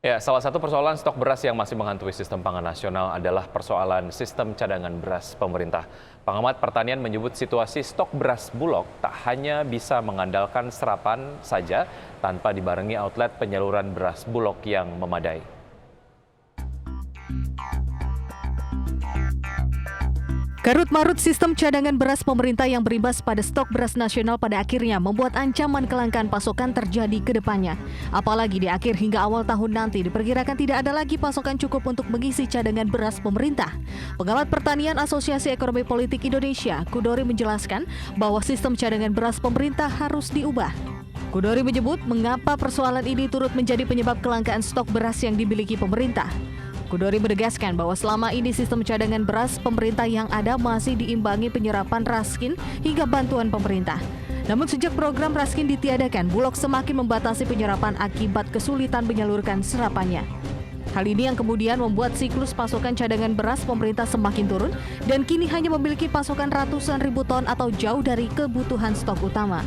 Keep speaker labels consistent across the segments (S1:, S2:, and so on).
S1: Ya, salah satu persoalan stok beras yang masih menghantui sistem pangan nasional adalah persoalan sistem cadangan beras pemerintah. Pengamat pertanian menyebut situasi stok beras Bulog tak hanya bisa mengandalkan serapan saja tanpa dibarengi outlet penyaluran beras Bulog yang memadai.
S2: Karut-marut sistem cadangan beras pemerintah yang berimbas pada stok beras nasional pada akhirnya membuat ancaman kelangkaan pasokan terjadi ke depannya. Apalagi di akhir hingga awal tahun nanti diperkirakan tidak ada lagi pasokan cukup untuk mengisi cadangan beras pemerintah. Pengamat pertanian Asosiasi Ekonomi Politik Indonesia, Kudori menjelaskan bahwa sistem cadangan beras pemerintah harus diubah. Kudori menyebut mengapa persoalan ini turut menjadi penyebab kelangkaan stok beras yang dimiliki pemerintah. Kudori menegaskan bahwa selama ini sistem cadangan beras pemerintah yang ada masih diimbangi penyerapan Raskin hingga bantuan pemerintah. Namun sejak program Raskin ditiadakan, Bulog semakin membatasi penyerapan akibat kesulitan menyalurkan serapannya. Hal ini yang kemudian membuat siklus pasokan cadangan beras pemerintah semakin turun dan kini hanya memiliki pasokan ratusan ribu ton atau jauh dari kebutuhan stok utama.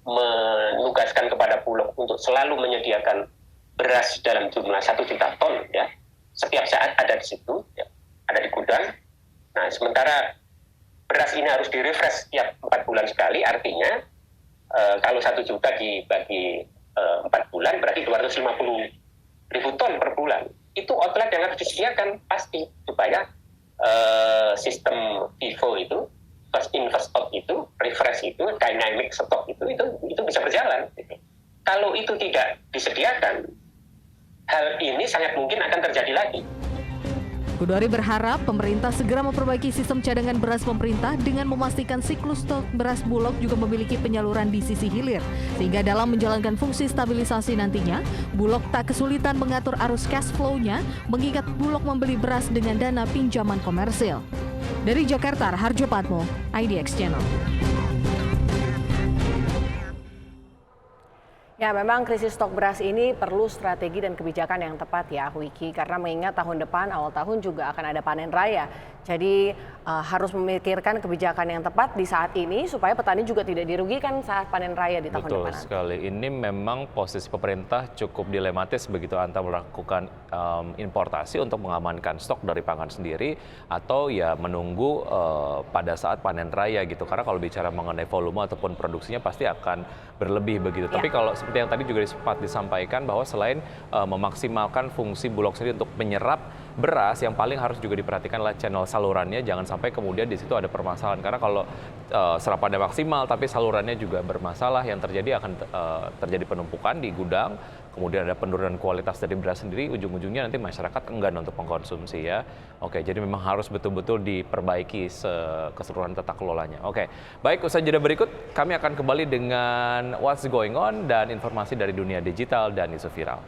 S3: Menugaskan kepada Bulog untuk selalu menyediakan beras dalam jumlah 1 juta ton, ya, setiap saat ada di situ, ya, ada di gudang. Nah, sementara beras ini harus direfresh setiap 4 bulan sekali, artinya kalau 1 juta dibagi 4 bulan berarti 250 ribu ton per bulan. Itu outlet yang harus disediakan pasti supaya sistem FIFO itu, first in first out itu, refresh itu, dynamic stock itu bisa berjalan. Gitu. Kalau itu tidak disediakan, hal ini sangat mungkin akan terjadi lagi.
S2: Kudori berharap pemerintah segera memperbaiki sistem cadangan beras pemerintah dengan memastikan siklus stok beras Bulog juga memiliki penyaluran di sisi hilir. Sehingga dalam menjalankan fungsi stabilisasi nantinya, Bulog tak kesulitan mengatur arus cash flow-nya mengingat Bulog membeli beras dengan dana pinjaman komersil. Dari Jakarta, Harjo Patmo, IDX Channel.
S4: Ya, memang krisis stok beras ini perlu strategi dan kebijakan yang tepat ya, Wiki. Karena mengingat tahun depan, awal tahun juga akan ada panen raya. Jadi harus memikirkan kebijakan yang tepat di saat ini supaya petani juga tidak dirugikan saat panen raya di tahun depan.
S1: Betul sekali. Ini memang posisi pemerintah cukup dilematis begitu antara melakukan importasi untuk mengamankan stok dari pangan sendiri atau ya menunggu pada saat panen raya gitu. Karena kalau bicara mengenai volume ataupun produksinya pasti akan berlebih begitu. Ya. Tapi kalau seperti yang tadi juga sempat disampaikan bahwa selain memaksimalkan fungsi Bulog sendiri untuk menyerap beras, yang paling harus juga diperhatikan adalah channel salurannya, jangan sampai kemudian di situ ada permasalahan. Karena kalau serapannya maksimal tapi salurannya juga bermasalah, yang terjadi akan terjadi penumpukan di gudang, kemudian ada penurunan kualitas dari beras sendiri, ujung-ujungnya nanti masyarakat enggan untuk mengkonsumsi ya. Oke, jadi memang harus betul-betul diperbaiki keseluruhan tata kelolanya. Oke, baik, usai jeda berikut kami akan kembali dengan What's Going On dan informasi dari dunia digital dan isu viral.